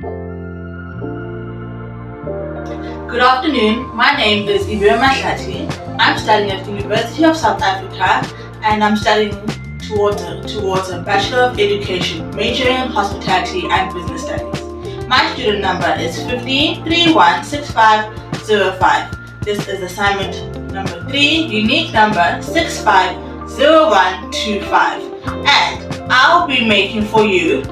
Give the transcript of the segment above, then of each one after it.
Good afternoon, my name is Ibira Mashati. I'm studying at the University of South Africa and I'm studying towards a Bachelor of Education, majoring in Hospitality and Business Studies. My student number is 15316505. This is assignment number 3, unique number 650125. And I'll be making for you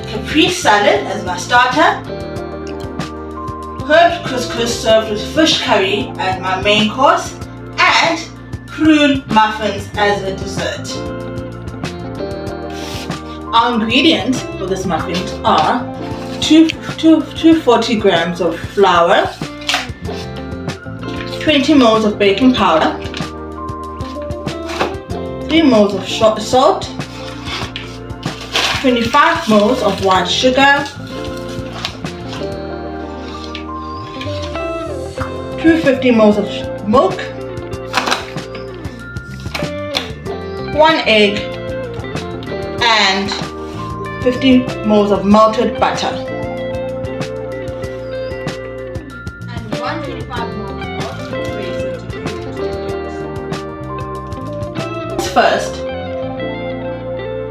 caprese salad as my starter, herb couscous served with fish curry as my main course, and prune muffins as a dessert. Our ingredients for this muffins are 240 grams of flour, 20 ml of baking powder, 3 ml of salt, 25 ml of white sugar, 250 ml of milk, 1 egg, and 50 ml of melted butter. And 125 ml of raisin to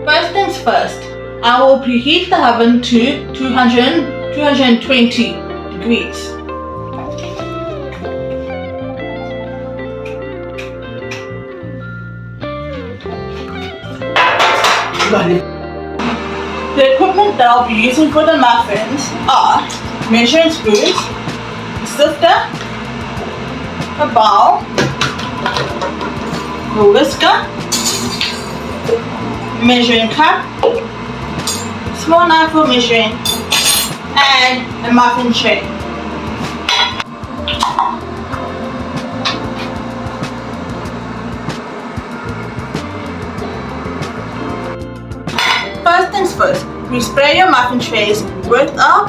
First things first, I will preheat the oven to 220 degrees. The equipment that I'll be using for the muffins are measuring spoons, a sifter, a bowl, a whisker, measuring cup, small knife for measuring, and a muffin tray. First things first, we spray your muffin trays with a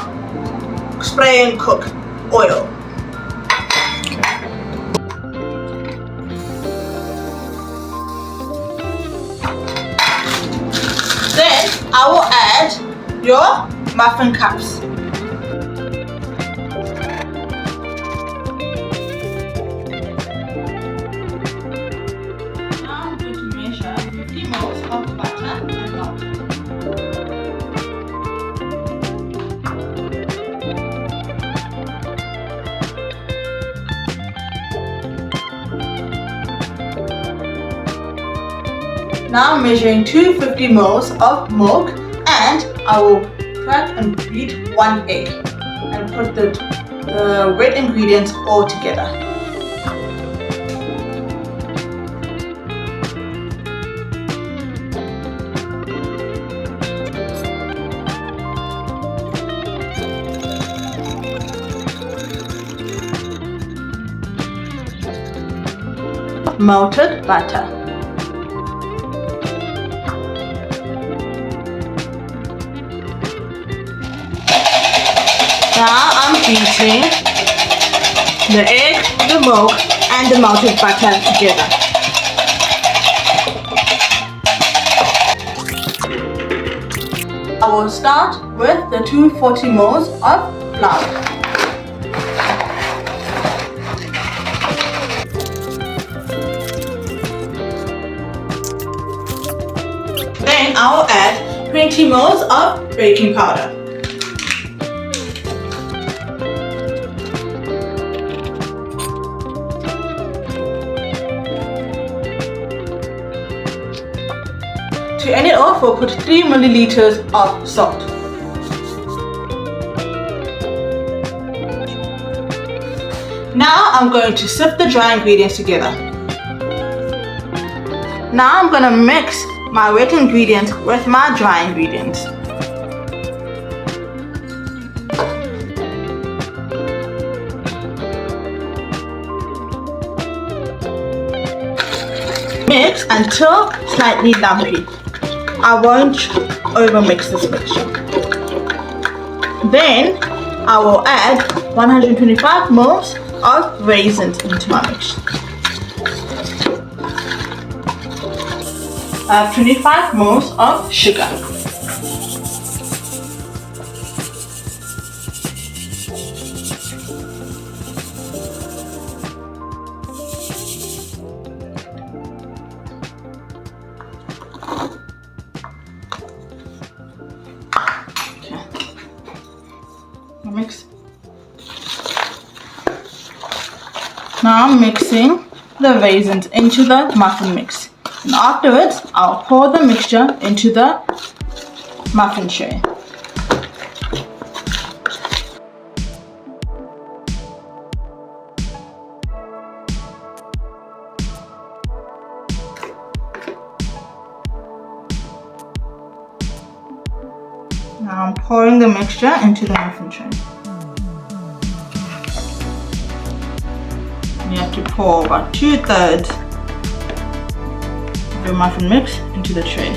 spray and cook oil. Then I will add your muffin cups. Now I'm going to measure 50 ml of butter and melt it. Now I'm measuring 250 ml of milk, and I will crack and beat 1 egg and put the wet ingredients all together. Melted butter. Now I'm beating the egg, the milk, and the melted butter together. I will start with the 240 ml of flour. Then I will add 20 ml of baking powder. To end it off, we'll put 3 milliliters of salt. Now I'm going to sift the dry ingredients together. Now I'm going to mix my wet ingredients with my dry ingredients. Mix until slightly lumpy. I won't overmix this mixture. Then I will add 125 ml of raisins into my mixture. I have 25 ml of sugar. Mix. Now I'm mixing the raisins into the muffin mix. And afterwards, I'll pour the mixture into the muffin tray. Now I'm pouring the mixture into the muffin tray. You have to pour about 2/3 of your muffin mix into the tray.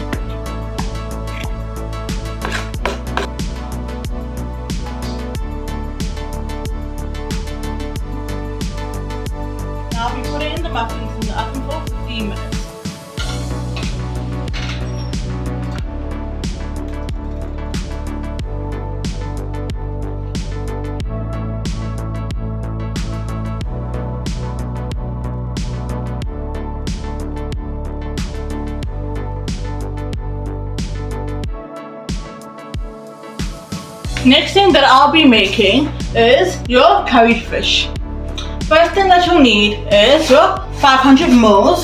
Now we put it in the muffins in the oven for 15 minutes. Next thing that I'll be making is your curried fish. First thing that you'll need is your 500 ml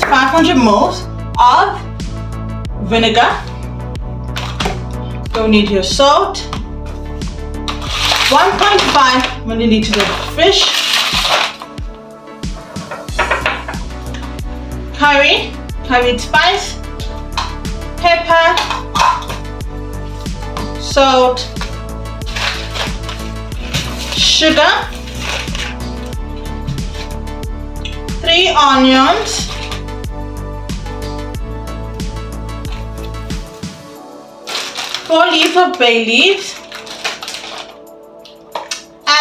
of vinegar. You'll need your salt, 1.5 milliliters of fish, curried spice, pepper, salt, sugar, 3 onions, 4 leaves of bay leaves,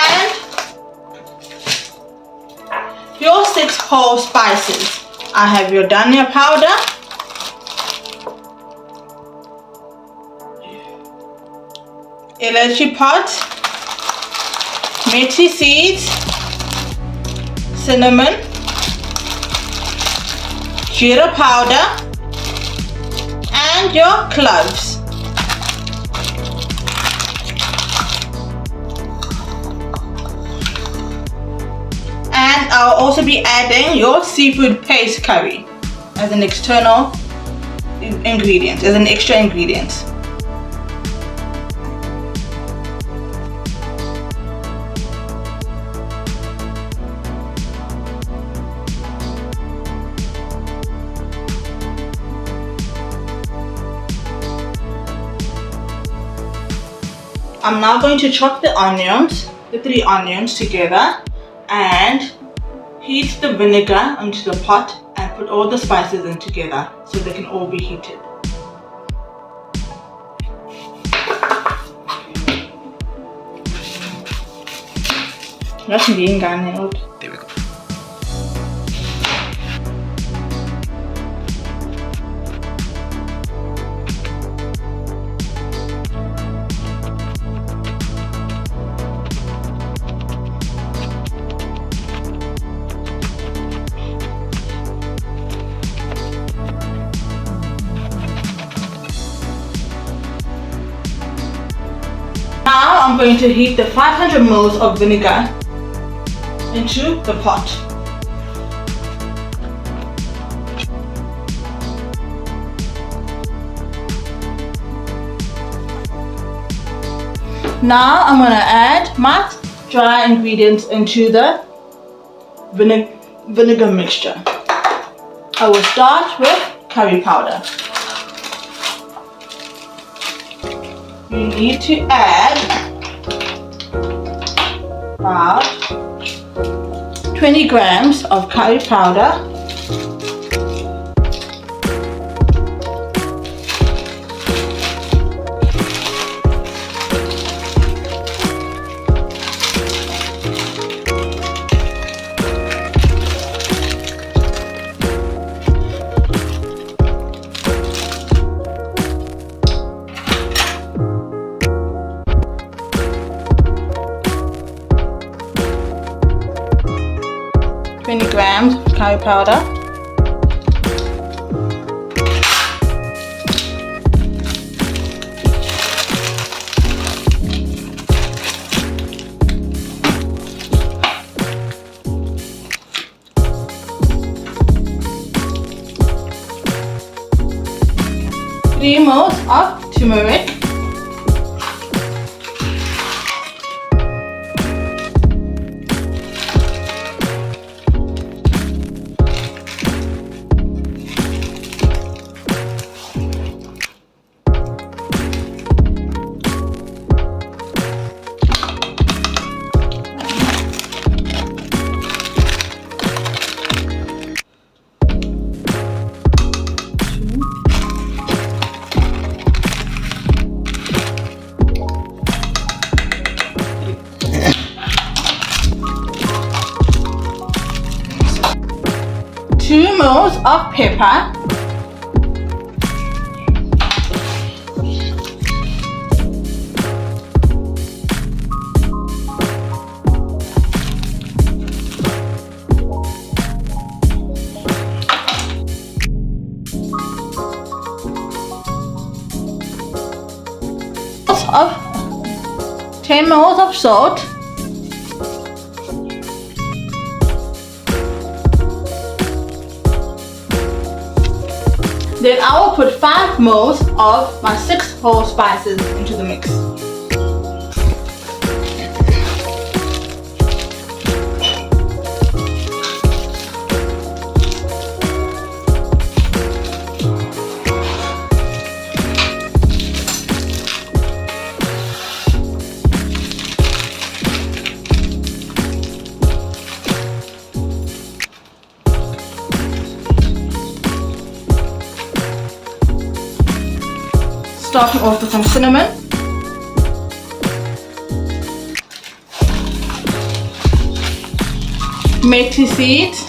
and your 6 whole spices. I have your dhania powder, elaichi pods, methi seeds, cinnamon, jeera powder, and your cloves. And I'll also be adding your seafood paste curry as an external ingredient, as an extra ingredient. I'm now going to chop the 3 onions together and heat the vinegar into the pot and put all the spices in together so they can all be heated. That's being garnished. There we go. Now I'm going to heat the 500 ml of vinegar into the pot. Now I'm going to add my dry ingredients into the vinegar mixture. I will start with curry powder. You need to add about 20 grams of curry powder, grams of curry powder, of turmeric, two mils of pepper, of 10 mils of salt, then I will put 5 mils of my 6 whole spices into the mix. Starting off with some cinnamon, methi seeds,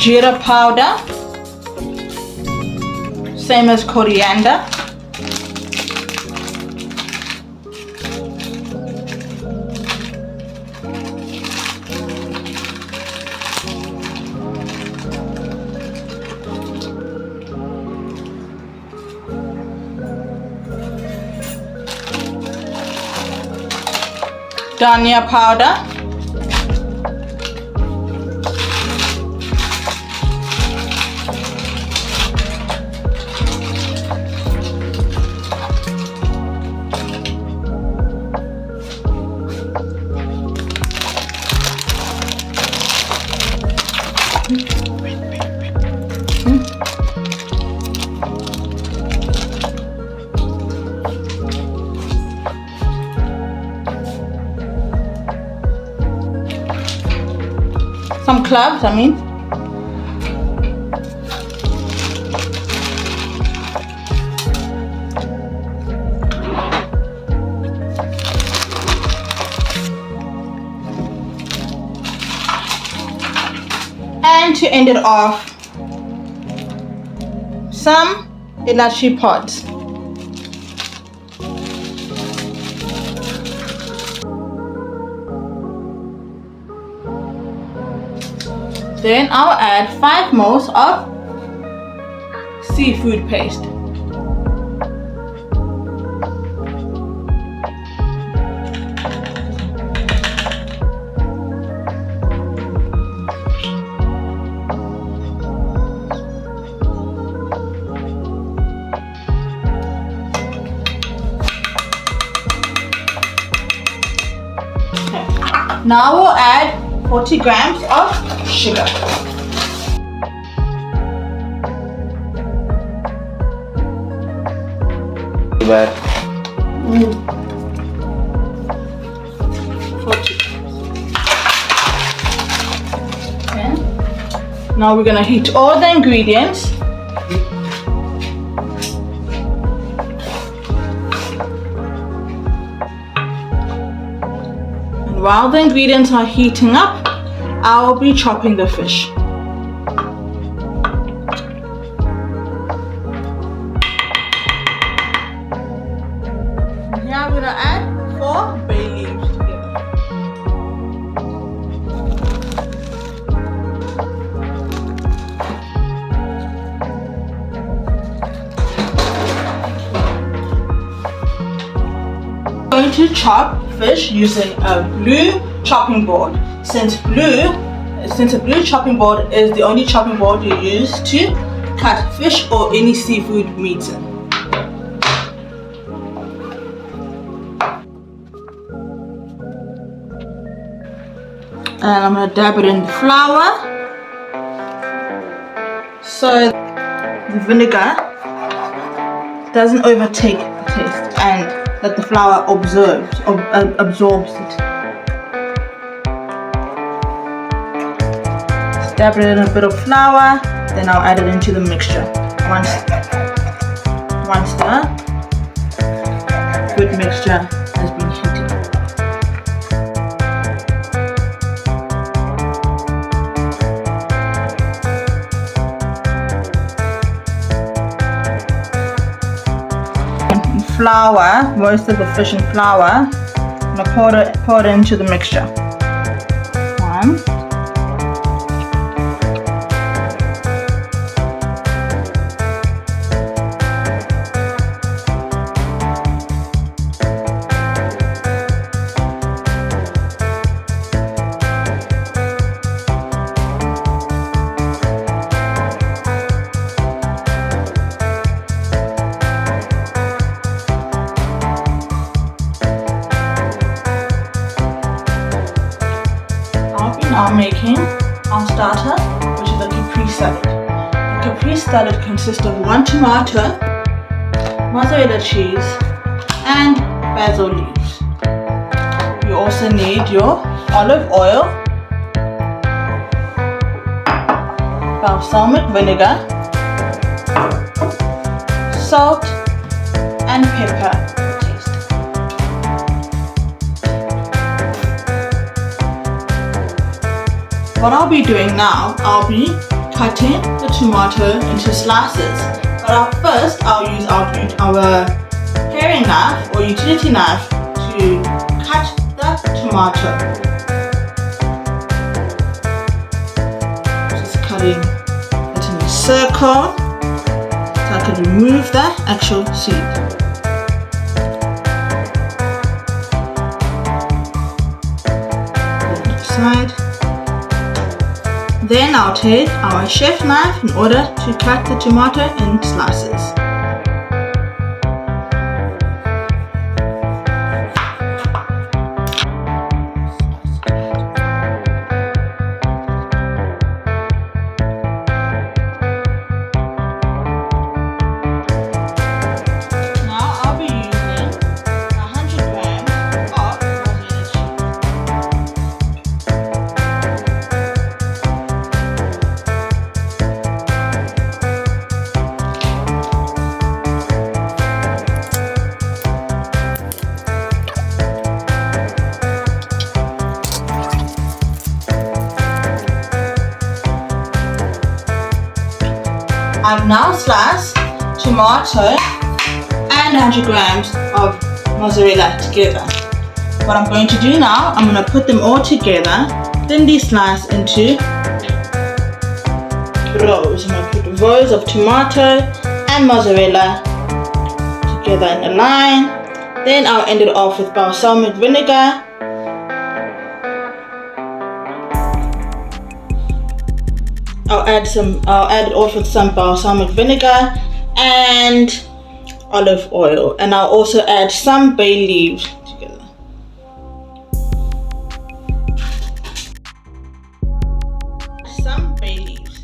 jeera powder, same as coriander, dhania powder, some cloves, and to end it off, some elachi pods. Then I'll add 5 mils of seafood paste. Now we'll add 40 grams of sugar. Where? 40. Okay. Now we're gonna heat all the ingredients. And while the ingredients are heating up, I'll be chopping the fish. Here I'm gonna add 4 bay leaves together. chop fish using a blue chopping board. Since a blue chopping board is the only chopping board you use to cut fish or any seafood meat in. And I'm going to dab it in the flour so the vinegar doesn't overtake the taste and that the flour absorbs it. Just dab it in a bit of flour, then I'll add it into the mixture. Once the good mixture has been heated. Flour, most of the fish in flour. I'm gonna pour it into the mixture. One. Now making our starter, which is a caprese salad. The caprese salad consists of 1 tomato, mozzarella cheese, and basil leaves. You also need your olive oil, balsamic vinegar, salt, and pepper. What I'll be doing now, I'll be cutting the tomato into slices. But first, I'll use our paring knife or utility knife to cut the tomato. Just cutting it in a circle so I can remove the actual seed. Side. Then I'll take our chef knife in order to cut the tomato in slices. Now I'll be using 100 grams of mozzarella cheese. I've now sliced tomato and 100 grams of mozzarella together. What I'm going to do now, I'm going to put them all together, thinly sliced into rows. I'm going to put rows of tomato and mozzarella together in a line. Then I'll end it off with balsamic vinegar. I'll add it off with some balsamic vinegar and olive oil, and I'll also add some bay leaves together. Some bay leaves.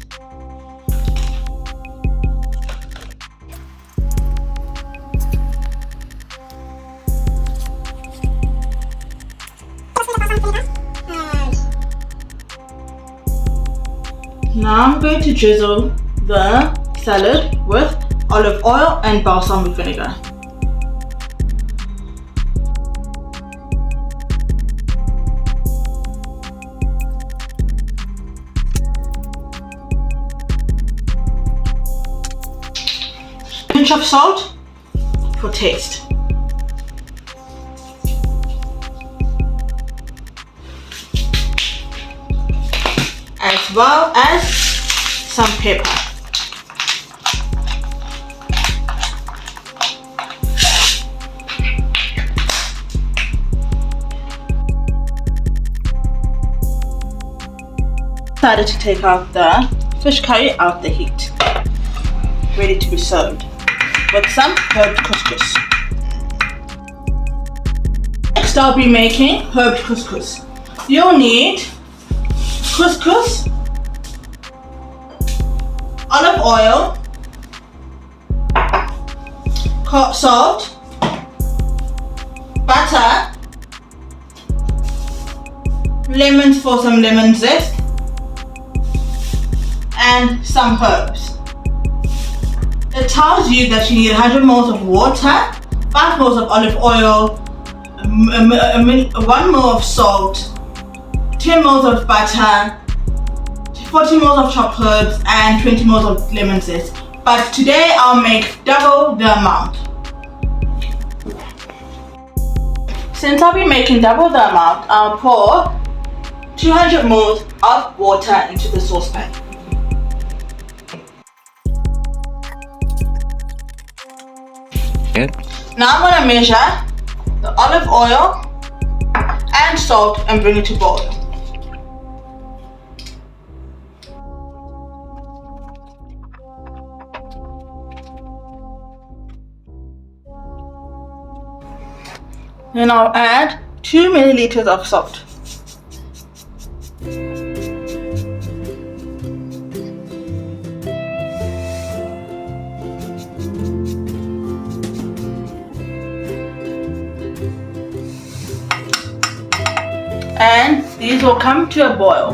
Now I'm going to drizzle the salad with olive oil and balsamic vinegar. Pinch of salt for taste. As well as some pepper. decided to take out the fish curry out the heat, ready to be served with some herbed couscous. Next I'll be making herbed couscous. You'll need couscous, olive oil, salt, butter, lemons for some lemon zest, and some herbs. It tells you that you need 100 ml of water, 5 ml of olive oil, 1 ml of salt, 10 ml of butter, 40 ml of chopped herbs, and 20 ml of lemon zest. But today I'll make double the amount. Since I'll be making double the amount, I'll pour 200 ml of water into the saucepan. Now I'm going to measure the olive oil and salt and bring it to boil. Then I'll add 2 milliliters of salt. And these will come to a boil.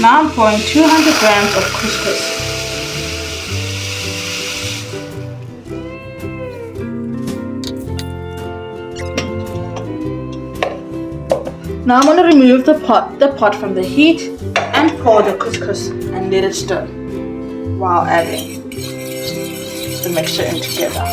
Now I'm pouring 200 grams of couscous. Now I'm going to remove the pot from the heat and pour the couscous and let it stir while adding the mixture in together.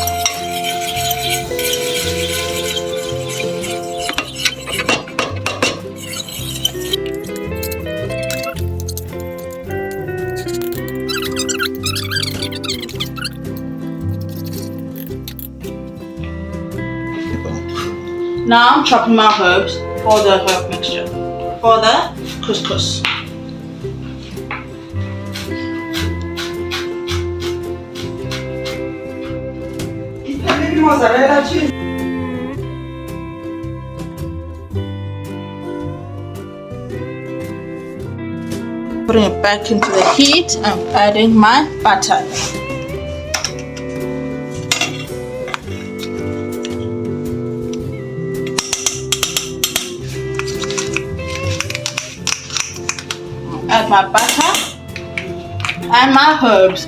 Now I'm chopping my herbs for the herb mixture, for the couscous. Putting it back into the heat and adding my butter. Add my butter and my herbs.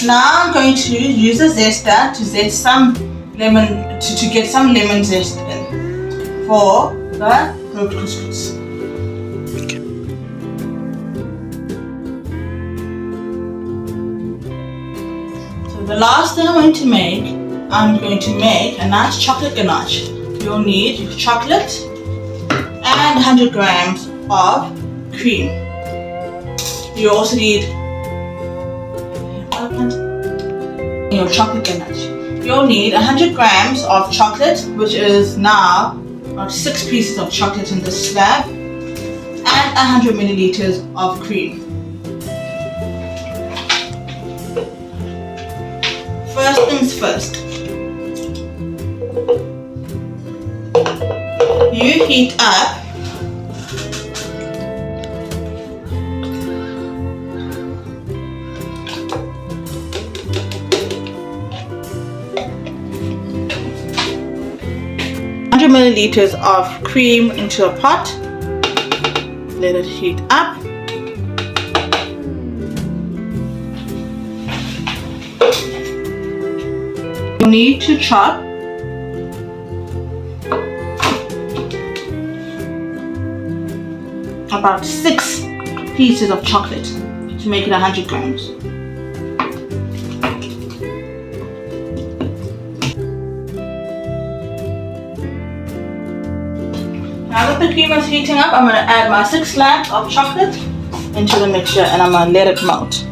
Now I'm going to use a zester to zest some lemon, to get some lemon zest in for the herb couscous. So the last thing I'm going to make a nice chocolate ganache. You'll need chocolate and 100 grams of cream. You also need your chocolate ganache. You'll need 100 grams of chocolate, which is now about 6 pieces of chocolate in this slab, and 100 milliliters of cream. First things first, you heat up 100 milliliters of cream into a pot. Let it heat up. You need to chop about 6 pieces of chocolate to make it 100 grams. Now that the cream is heating up, I'm going to add my 6 slabs of chocolate into the mixture and I'm going to let it melt.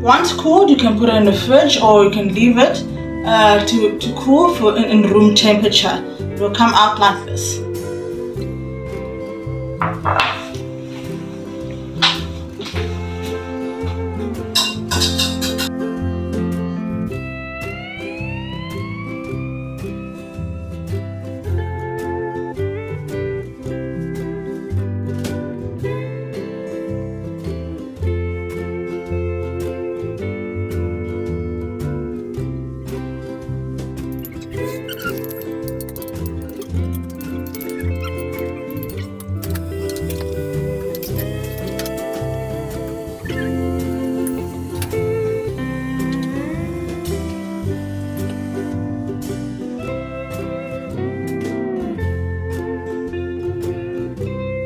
Once cooled, you can put it in the fridge or you can leave it to cool in room temperature. It will come out like this.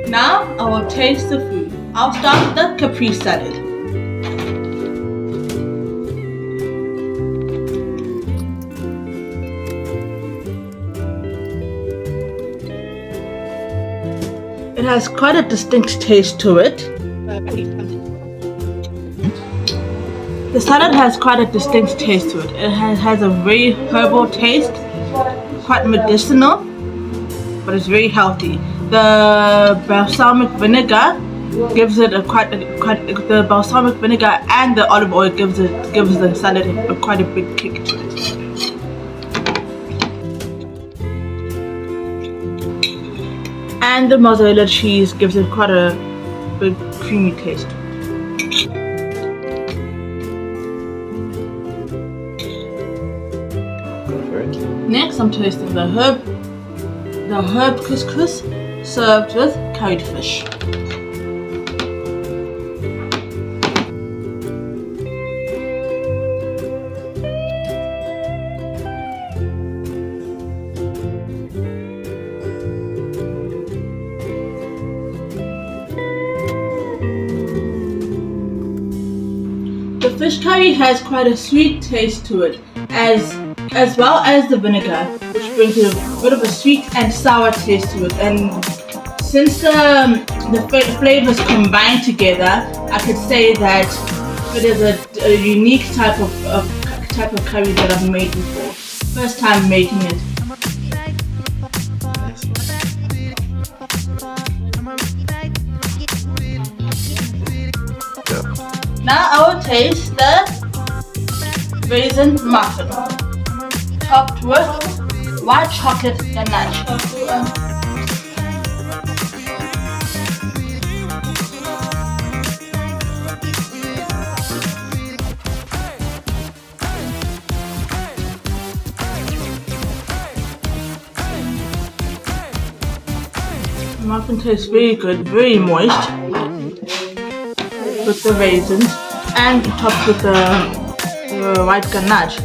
Now I will taste the food. I'll start with the Capri salad. It has quite a distinct taste to it. The salad has quite a distinct taste to it. It has a very herbal taste, quite medicinal, but it's very healthy. The balsamic vinegar gives it the balsamic vinegar and the olive oil gives the salad quite a big kick to it. And the mozzarella cheese gives it quite a big creamy taste. Next, I'm tasting the herb couscous served with curried fish. The fish curry has quite a sweet taste to it, as well as the vinegar, which brings a bit of a sweet and sour taste to it. And since the flavors combine together, I could say that it is a unique type of curry that I've made before. First time making it. Now I will taste the raisin muffin, topped with white chocolate ganache. The muffin tastes very good, very moist, with the raisins and topped with the white ganache.